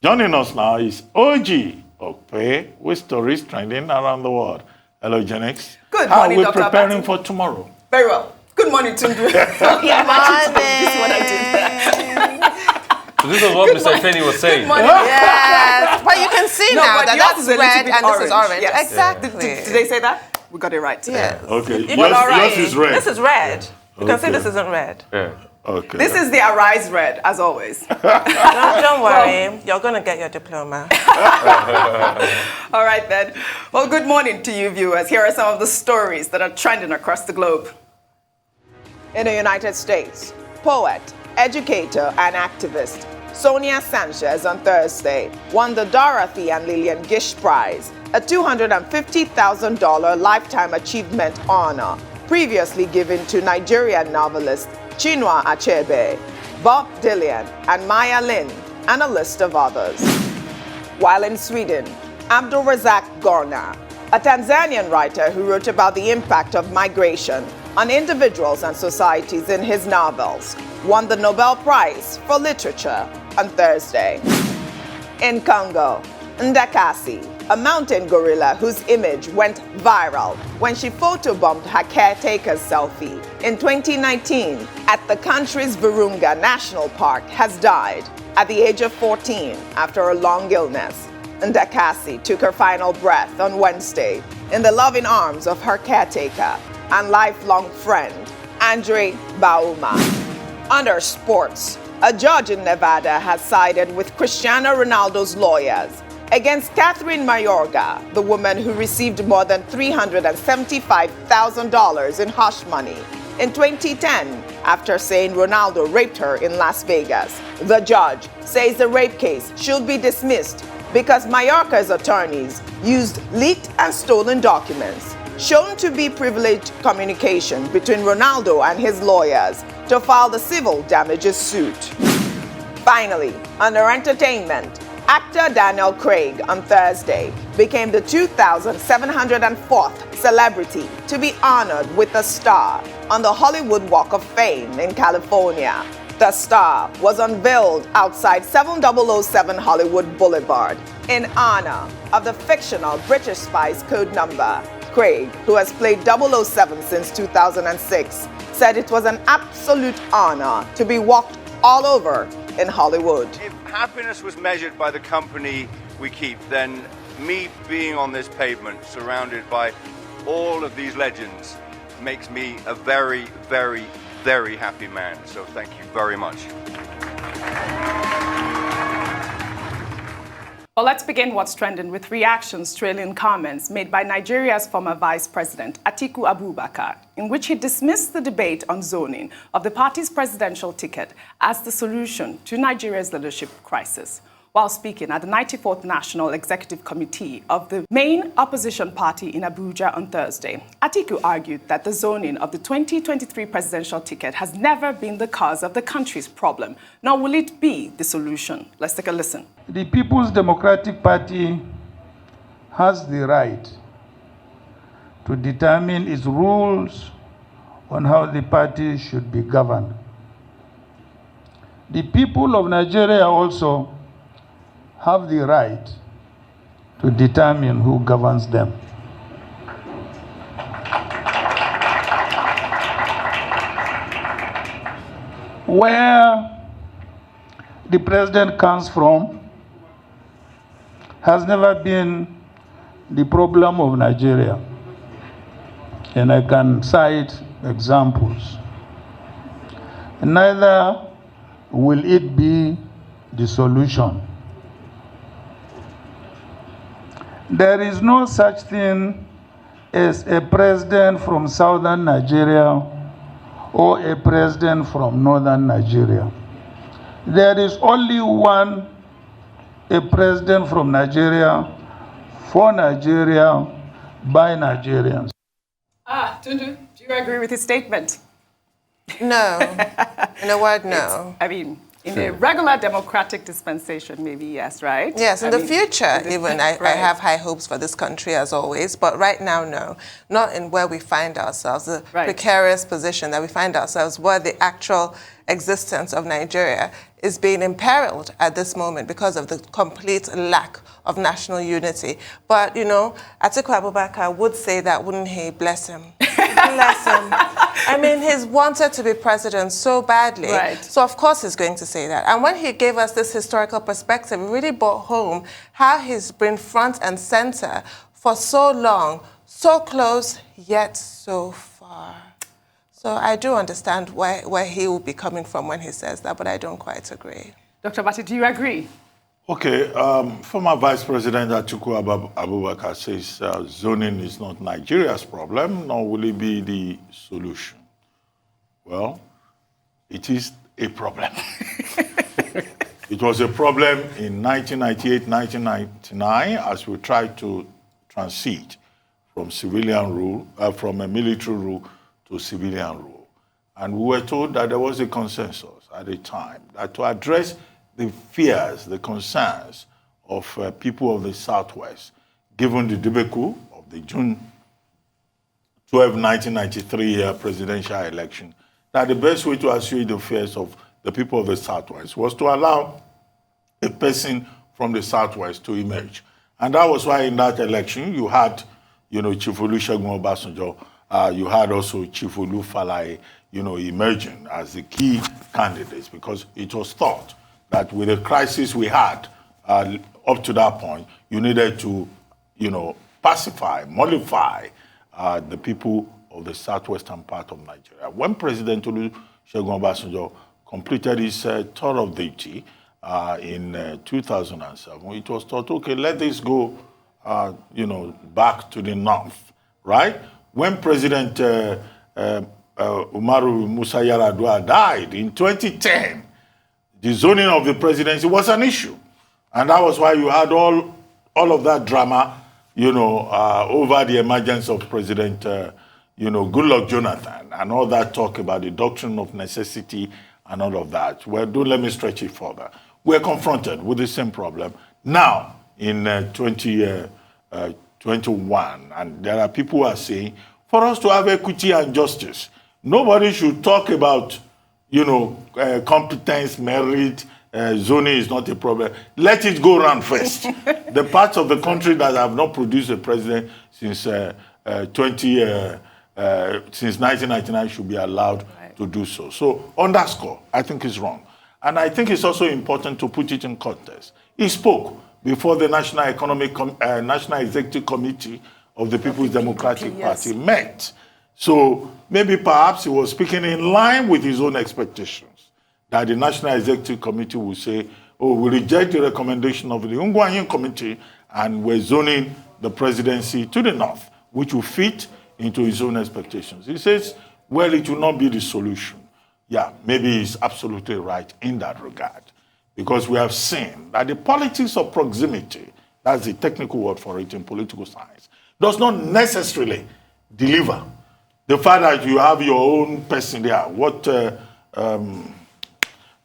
Joining us now is OG Okpe with stories trending around the world. Hello, Genix. Good How morning, are we Dr. preparing Abati. for tomorrow? Very well. Good morning, Tundu. This is what I did. So this is what Mr. Feni was saying. Good morning. Yes, but you can see No, now but that yours that's is a little red bit and this is orange. orange. Yes. Exactly. Did they say that? We got it right. Yes. Okay, But all right. yours is red. This is red. You can see Okay. this isn't red. Yeah. Okay. This is the Arise red, as always. Don't worry, you're going to get your diploma. All right, then. Well, good morning to you, viewers. Here are some of the stories that are trending across the globe. In the United States, poet, educator, and activist Sonia Sanchez on Thursday won the Dorothy and Lillian Gish Prize, a $250,000 lifetime achievement honor previously given to Nigerian novelist Chinwetalu Agu, Bob Dylan, and Maya Lin, and a list of others. While in Sweden, Abdul Razak Gorna, a Tanzanian writer who wrote about the impact of migration on individuals and societies in his novels, won the Nobel Prize for Literature on Thursday. In Congo, Ndakasi, a mountain gorilla whose image went viral when she photobombed her caretaker's selfie in 2019 at the country's Virunga National Park, has died at the age of 14 after a long illness. Ndakasi took her final breath on Wednesday in the loving arms of her caretaker and lifelong friend, Andre Bauma. Under sports, a judge in Nevada has sided with Cristiano Ronaldo's lawyers against Catherine Mayorga, the woman who received more than $375,000 in hush money in 2010 after saying Ronaldo raped her in Las Vegas. The judge says the rape case should be dismissed because Mayorga's attorneys used leaked and stolen documents shown to be privileged communication between Ronaldo and his lawyers to file the civil damages suit. Finally, under entertainment, actor Daniel Craig on Thursday became the 2,704th celebrity to be honored with a star on the Hollywood Walk of Fame in California. The star was unveiled outside 7007 Hollywood Boulevard in honor of the fictional British spy's code number. Craig, who has played 007 since 2006, said it was an absolute honor to be walked all over in Hollywood. If happiness was measured by the company we keep, then me being on this pavement surrounded by all of these legends makes me a very, very, very happy man. So thank you very much. Well, let's begin what's trending with reactions trailing comments made by Nigeria's former Vice President, Atiku Abubakar, in which he dismissed the debate on zoning of the party's presidential ticket as the solution to Nigeria's leadership crisis. While speaking at the 94th National Executive Committee of the main opposition party in Abuja on Thursday, Atiku argued that the zoning of the 2023 presidential ticket has never been the cause of the country's problem, nor will it be the solution. Let's take a listen. The People's Democratic Party has the right to determine its rules on how the party should be governed. The people of Nigeria also have the right to determine who governs them. Where the president comes from has never been the problem of Nigeria. And I can cite examples. Neither will it be the solution. There is no such thing as a president from southern Nigeria or a president from northern Nigeria. There is only one, a president from Nigeria, for Nigeria, by Nigerians. Tundu, do you agree with his statement? No. In a word, no. In a regular democratic dispensation, maybe yes, right? Yes, in the future, even, I have high hopes for this country as always, but right now, no. Not in where we find ourselves, the precarious position that we find ourselves, where the actual existence of Nigeria is being imperiled at this moment because of the complete lack of national unity. But, you know, Atiku Abubakar would say that, wouldn't he? Bless him. Bless him. I mean, he's wanted to be president so badly. Right. So, of course, he's going to say that. And when he gave us this historical perspective, it really brought home how he's been front and center for so long, so close, yet so far. So I do understand where he will be coming from when he says that, but I don't quite agree. Dr. Bati, do you agree? Okay, former Vice President Atiku Abubakar says zoning is not Nigeria's problem, nor will it be the solution. Well, it is a problem. It was a problem in 1998, 1999, as we tried to transit from civilian rule, from a military rule to civilian rule. And we were told that there was a consensus at the time that to address the fears, the concerns of people of the Southwest, given the debacle of the June 12, 1993 presidential election, that the best way to assuage the fears of the people of the Southwest was to allow a person from the Southwest to emerge. And that was why in that election you had, you know, Chief Olusegun Obasanjo, you had also Chief Olu Falaye, you know, emerging as the key candidates, because it was thought that with the crisis we had up to that point, you needed to, you know, pacify, mollify the people of the southwestern part of Nigeria. When President Olusegun Obasanjo completed his tour of duty in 2007, it was thought, okay, let this go, you know, back to the north, right? When President Umaru Musa Yar'Adua died in 2010, the zoning of the presidency was an issue. And that was why you had all of that drama, you know, over the emergence of President, you know, Goodluck Jonathan, and all that talk about the doctrine of necessity and all of that. Well, don't let me stretch it further. We're confronted with the same problem now in 2021. And there are people who are saying, for us to have equity and justice, nobody should talk about, you know, competence, merit, zoning is not a problem. Let it go around first. The parts of the country that have not produced a president since 1999 should be allowed to do so. So underscore, I think is wrong. And I think it's also important to put it in context. He spoke before the National Executive Committee of the People's Democratic Party met. So maybe perhaps he was speaking in line with his own expectations, that the National Executive Committee will say, oh, we reject the recommendation of the Ungwanyin Committee and we're zoning the presidency to the north, which will fit into his own expectations. He says, well, it will not be the solution. Yeah, maybe he's absolutely right in that regard, because we have seen that the politics of proximity, that's the technical word for it in political science, does not necessarily deliver. The fact that you have your own person there, what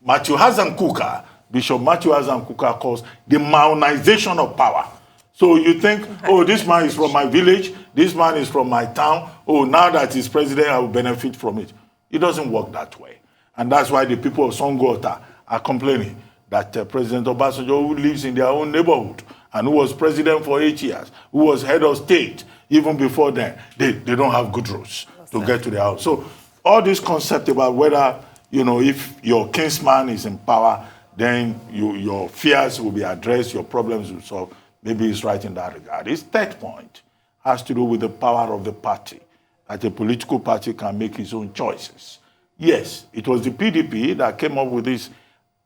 Matthew Hassan Kuka, Bishop Matthew Hassan Kuka calls the Maonization of power. So you think, oh, this man is from my village, this man is from my town, oh, now that he's president, I will benefit from it. It doesn't work that way. And that's why the people of Songota are complaining that President Obasanjo, who lives in their own neighborhood and who was president for 8 years, who was head of state even before then, they don't have good roads to get to their house. So all this concept about whether, you know, if your kinsman is in power, then your fears will be addressed, your problems will solve. Maybe he's right in that regard. His third point has to do with the power of the party, that a political party can make its own choices. Yes, it was the PDP that came up with this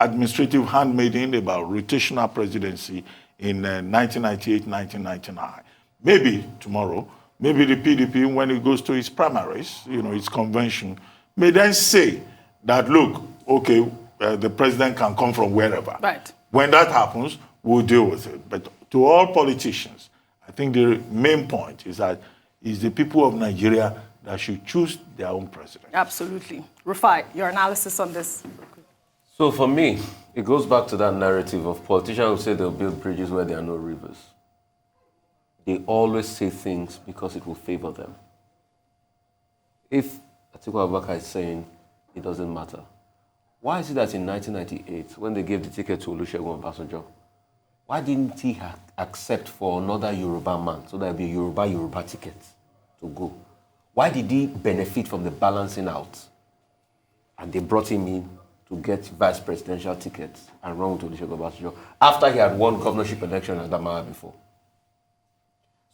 administrative handmaiden about rotational presidency in 1998, 1999. Maybe tomorrow, maybe the PDP, when it goes to its primaries, you know, its convention, may then say that, look, okay, the president can come from wherever. Right. When that happens, we'll deal with it. But to all politicians, I think the main point is that it's the people of Nigeria that should choose their own president. Absolutely. Rufai, your analysis on this? So for me, it goes back to that narrative of politicians who say they'll build bridges where there are no rivers. They always say things because it will favor them. If Atiku Abubakar is saying it doesn't matter, Why is it that in 1998, when they gave the ticket to Olusegun Obasanjo, why didn't he accept for another Yoruba man so that it would be a Yoruba ticket to go? Why did he benefit from the balancing out? And they brought him in to get vice presidential tickets and run with Olusegun Obasanjo after he had won governorship election at Adamawa before.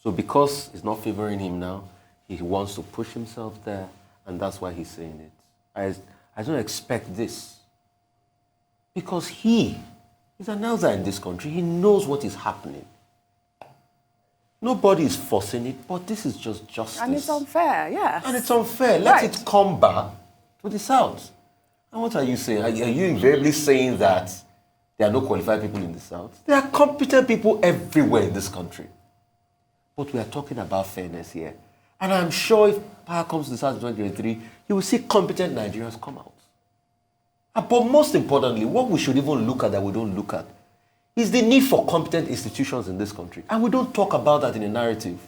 So because it's not favoring him now, he wants to push himself there, and that's why he's saying it. I don't expect this. Because he is an elder in this country. He knows what is happening. Nobody is forcing it, but this is just justice. And it's unfair, yes. And it's unfair. Let it come back to the South. And what are you saying? Are you invariably saying that there are no qualified people in the South? There are competent people everywhere in this country. But we are talking about fairness here. And I'm sure if power comes to the South in 2023, you will see competent Nigerians come out. But most importantly, what we should even look at that we don't look at is the need for competent institutions in this country. And we don't talk about that in a narrative.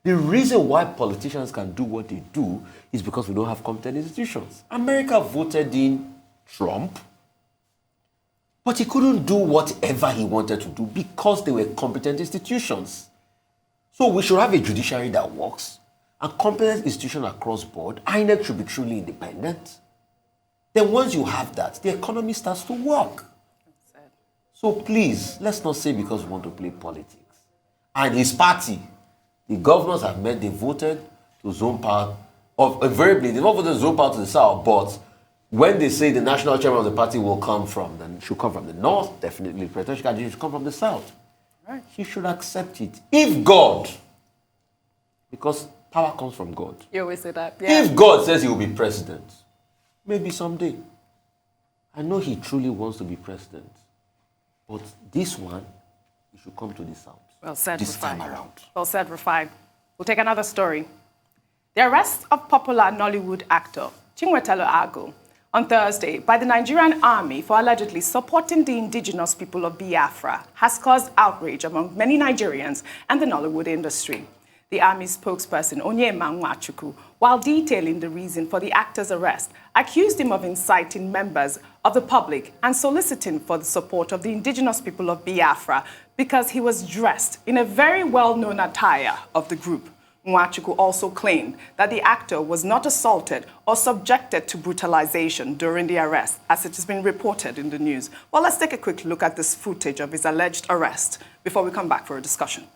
The reason why politicians can do what they do is because we don't have competent institutions. America voted in Trump, but he couldn't do whatever he wanted to do because they were competent institutions. So we should have a judiciary that works, a competent institution across board. INEC should be truly independent. Then once you have that, the economy starts to work. So please, let's not say because we want to play politics. And his party, the governors have met, they voted to zone power. Invariably, they not voted to zone power to the South, but when they say the national chairman of the party will come from, then should come from the North, definitely the presidential candidate should come from the South. Right. He should accept it. If God, because power comes from God. You always say that. Yeah. If God says he will be president, maybe someday. I know he truly wants to be president. But this one, he should come to the South. Well said, this time around. Well said, Rufai. We'll take another story. The arrest of popular Nollywood actor Chinwetalu Agu on Thursday by the Nigerian army for allegedly supporting the indigenous people of Biafra has caused outrage among many Nigerians and the Nollywood industry. The army spokesperson Onyema Atiku, while detailing the reason for the actor's arrest, accused him of inciting members of the public and soliciting for the support of the indigenous people of Biafra because he was dressed in a very well-known attire of the group. Atiku also claimed that the actor was not assaulted or subjected to brutalization during the arrest, as it has been reported in the news. Well, let's take a quick look at this footage of his alleged arrest before we come back for a discussion.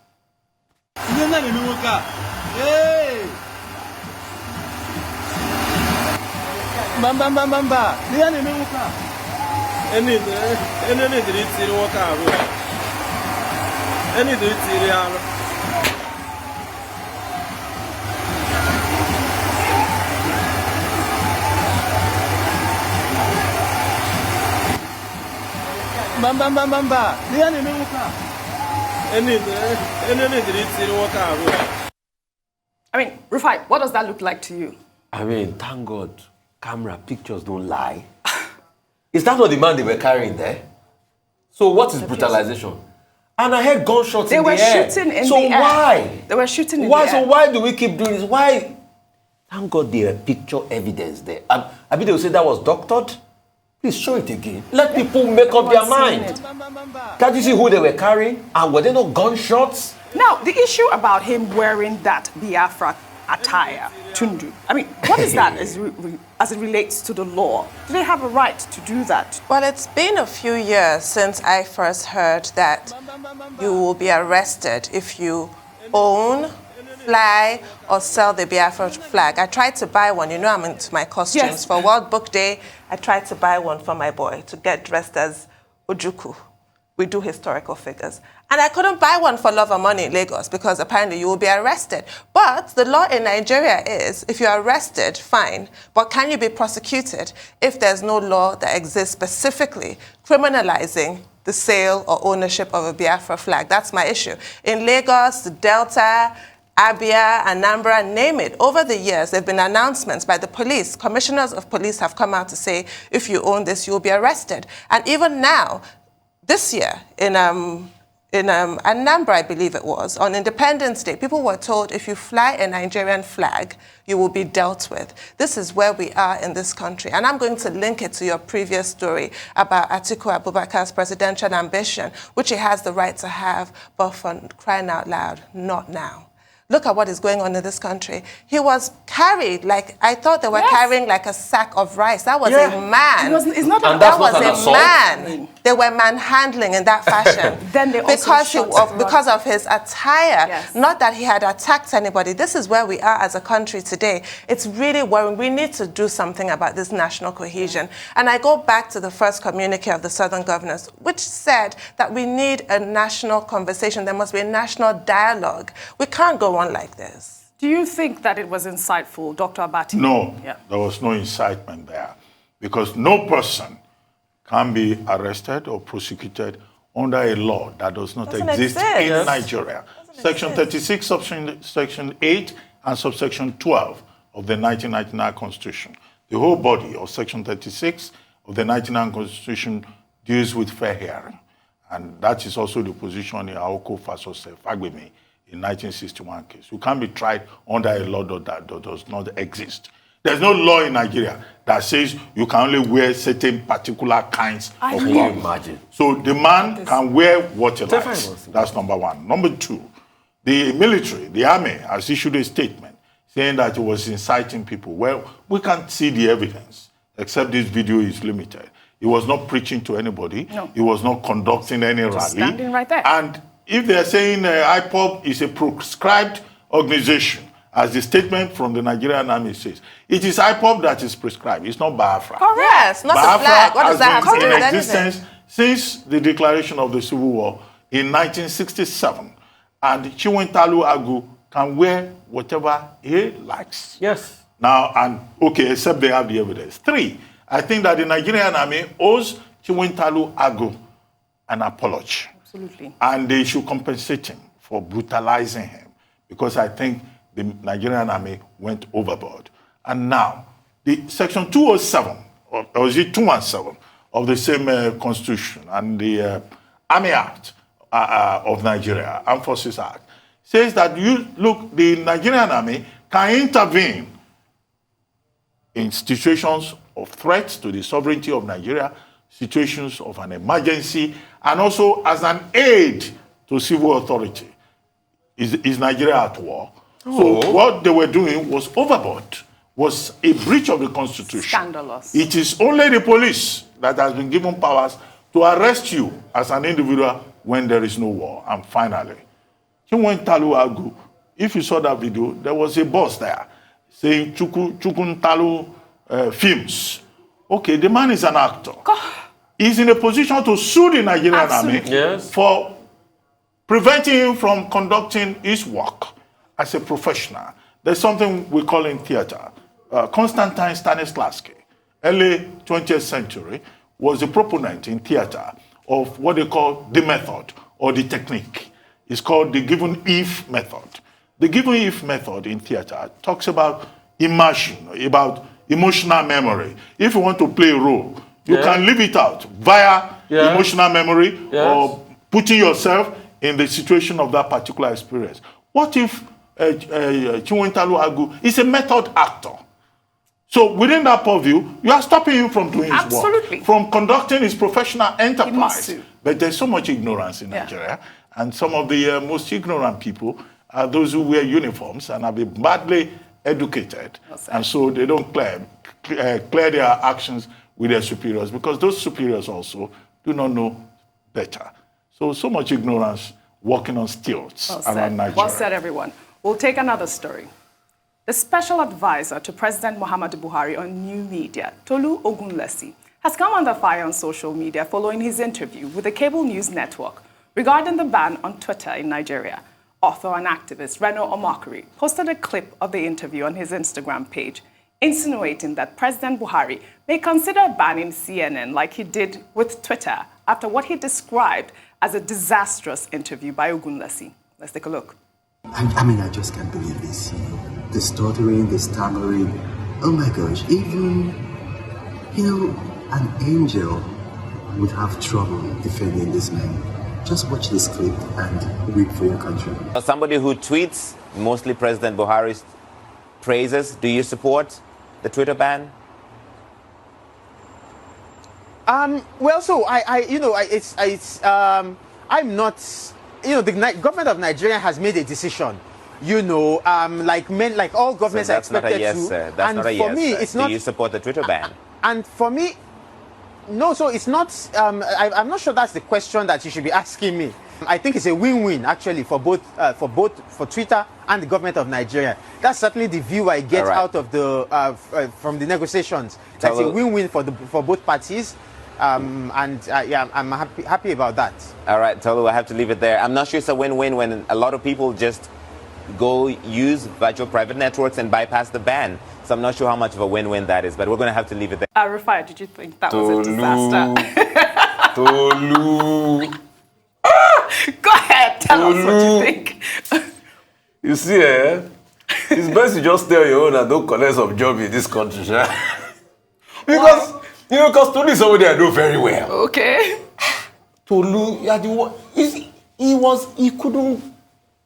I mean, Rufai, what does that look like to you? I mean, thank God, camera pictures don't lie. Is that not the man they were carrying there? So what is brutalization? And I heard gunshots in the air. They were shooting in the air. So why? They were shooting in the air. So why do we keep doing this? Why? Thank God there are picture evidence there. I mean, they will say that was doctored. Please show it again. Let people make up their mind. Can't you see who they were carrying? And were there no gunshots? Now, the issue about him wearing that Biafra attire, Tundu, I mean, what is that as it relates to the law? Do they have a right to do that? Well, it's been a few years since I first heard that you will be arrested if you own, fly, or sell the Biafra flag. I tried to buy one. You know I'm into my costumes. Yes. For World Book Day, I tried to buy one for my boy to get dressed as Ojukwu. We do historical figures. And I couldn't buy one for love or money in Lagos because apparently you will be arrested. But the law in Nigeria is, if you're arrested, fine. But can you be prosecuted if there's no law that exists specifically criminalizing the sale or ownership of a Biafra flag? That's my issue. In Lagos, the Delta, Abia, Anambra, name it. Over the years, there have been announcements by the police. Commissioners of police have come out to say, if you own this, you'll be arrested. And even now, this year, in in Anambra, I believe it was, on Independence Day, people were told if you fly a Nigerian flag, you will be dealt with. This is where we are in this country. And I'm going to link it to your previous story about Atiku Abubakar's presidential ambition, which he has the right to have, but for crying out loud, not now. Look at what is going on in this country. He was carried like, I thought they were carrying like a sack of rice. That was a man. It's not And that that's was not an a assault? man. They were manhandling in that fashion. Then they also because of his attire. Yes. Not that he had attacked anybody. This is where we are as a country today. It's really worrying. We need to do something about this national cohesion. And I go back to the first communique of the Southern governors, which said that we need a national conversation. There must be a national dialogue. We can't go on like this. Do you think that it was insightful, Dr. Abati? No, Yeah. there was no incitement there because no person can be arrested or prosecuted under a law that does not Doesn't exist exist. in Yes. Nigeria. Section exist. 36, subsection 8, and subsection 12 of the 1999 Constitution. The whole body of Section 36 of the 1999 Constitution deals with fair hearing. And that is also the position in Aoko versus Fagbemi in 1961 case. You can't be tried under a law that does not exist. There's no law in Nigeria that says you can only wear certain particular kinds of Can you clothes. imagine? So the man can wear what he likes. Definitely. That's number one. Number two, the military, the army, has issued a statement saying that it was inciting people. Well, we can't see the evidence, except this video is limited. He was not preaching to anybody. No. He was not conducting any rally. standing right there. And if they're saying IPOB is a proscribed organization, as the statement from the Nigerian army says, it is IPOB that is prescribed. It's not Biafra. Yes, not the Biafra flag. What does that have has to do been with in anything? existence since the declaration of the Civil War in 1967. And Chinwetalu Agu can wear whatever he likes. Yes. Now, and okay, except they have the evidence. Three, I think that the Nigerian army owes Chinwetalu Agu an apology. Absolutely. And they should compensate him for brutalizing him, because I think the Nigerian army went overboard. And now, the section 207, or is it 217 of the same constitution, and the Army Act of Nigeria, Armed Forces Act, says that the Nigerian army can intervene in situations of threats to the sovereignty of Nigeria, situations of an emergency, and also as an aid to civil authority. Is Nigeria at war? So what they were doing was overboard, was a breach of the Constitution. Scandalous. It is only the police that has been given powers to arrest you as an individual when there is no war. And finally, Chinwetalu Agu, if you saw that video, there was a boss there saying Chukuntalu Films. Okay, the man is an actor. He's in a position to sue the Nigerian army for preventing him from conducting his work as a professional. There's something we call in theater. Konstantin Stanislavski, early 20th century, was a proponent in theater of what they call the method or the technique. It's called the given if method. The given if method in theater talks about immersion, about emotional memory. If you want to play a role, you can live it out via emotional memory or putting yourself in the situation of that particular experience. What if Chinwetalu Agu is a method actor? So within that purview, you are stopping him from doing his work, from conducting his professional enterprise. But there's so much ignorance in Nigeria, and some of the most ignorant people are those who wear uniforms and have been badly educated, and so they don't clear their actions with their superiors, because those superiors also do not know better. So much ignorance walking on stilts around Nigeria. Well said, everyone. We'll take another story. The special advisor to President Muhammadu Buhari on new media, Tolu Ogunlesi, has come under fire on social media following his interview with the cable news network regarding the ban on Twitter in Nigeria. Author and activist Reno Omakuri posted a clip of the interview on his Instagram page, insinuating that President Buhari may consider banning CNN like he did with Twitter after what he described as a disastrous interview by Ogunlesi. Let's take a look. I mean, I just can't believe this. The stuttering, the stammering. Oh my gosh, even, an angel would have trouble defending this man. Just watch this clip and weep for your country. As somebody who tweets mostly President Buhari's praises, do you support the Twitter ban? Well, so I'm not. The government of Nigeria has made a decision. Like all governments So are that's not a expected yes, to. sir. That's and not a for yes, me, sir. it's not. Do you support the Twitter ban? And for me, no. So it's not. I'm not sure that's the question that you should be asking me. I think it's a win-win actually for Twitter and the government of Nigeria. That's certainly the view I get out of the from the negotiations. That's a win-win for both parties. I'm happy about that. All right, Tolu, I have to leave it there. I'm not sure it's a win-win when a lot of people just go use virtual private networks and bypass the ban. So I'm not sure how much of a win-win that is, but we're going to have to leave it there. Arifai, did you think that was a disaster? Tolu. Go ahead, tell us what you think. You see, it's best you just tell your own and don't collect some job in this country, because because Tolu is somebody I know very well. Okay. Tolu, he couldn't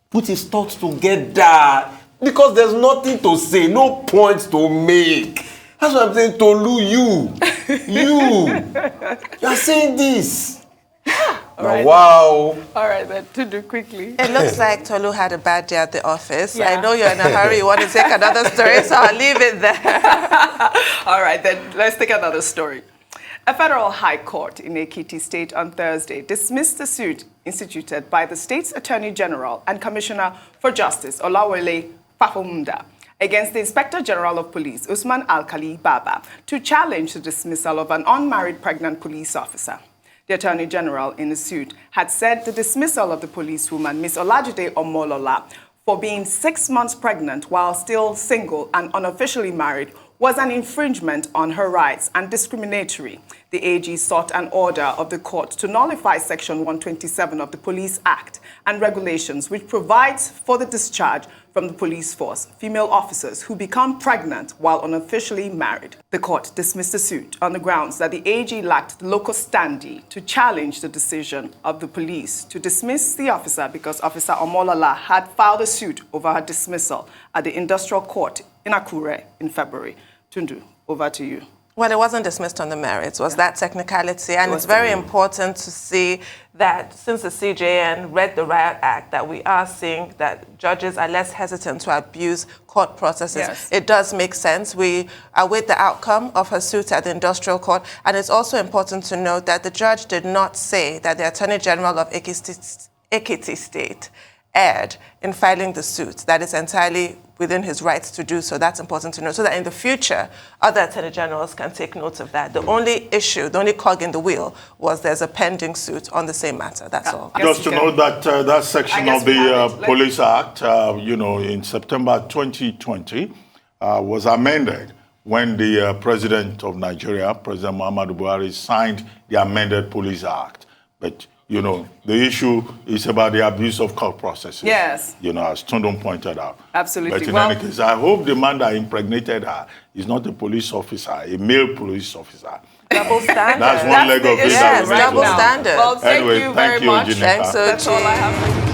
put his thoughts together because there's nothing to say, no points to make. That's what I'm saying, Tolu, you are saying this. Right. Wow. All right, then, to do quickly. It looks like Tolu had a bad day at the office. Yeah. I know you're in a hurry. You want to take another story, so I'll leave it there. All right, then, let's take another story. A federal high court in Ekiti State on Thursday dismissed the suit instituted by the state's Attorney General and Commissioner for Justice, Olawale Fafomunda, against the Inspector General of Police, Usman Alkali Baba, to challenge the dismissal of an unmarried pregnant police officer. The Attorney General in the suit had said the dismissal of the policewoman, Ms. Olajide Omolola, for being 6 months pregnant while still single and unofficially married was an infringement on her rights and discriminatory. The AG sought an order of the court to nullify Section 127 of the Police Act and regulations, which provides for the discharge from the police force female officers who become pregnant while unofficially married. The court dismissed the suit on the grounds that the AG lacked the local standing to challenge the decision of the police to dismiss the officer because Officer Omolola had filed a suit over her dismissal at the Industrial Court in Akure in February. Tundu, over to you. Well, it wasn't dismissed on the merits. Was that technicality? And it's very important to see that since the CJN read the Riot Act, that we are seeing that judges are less hesitant to abuse court processes. Yes. It does make sense. We await the outcome of her suit at the Industrial Court. And it's also important to note that the judge did not say that the Attorney General of Ekiti State erred in filing the suit. That is entirely within his rights to do so. That's important to know, so that in the future, other attorney generals can take note of that. The only issue, the only cog in the wheel, was there's a pending suit on the same matter. That's all. Just to note that that section of the Police Act, in September 2020, was amended when the President of Nigeria, President Muhammadu Buhari, signed the amended Police Act. But the issue is about the abuse of court processes. Yes. As Tundum pointed out. Absolutely. But in any case, I hope the man that impregnated her is not a police officer, a male police officer. Double standard. That's one leg of it. Yes, double standard. Well, thank you very much. Thank you, Thanks, That's all I have for you.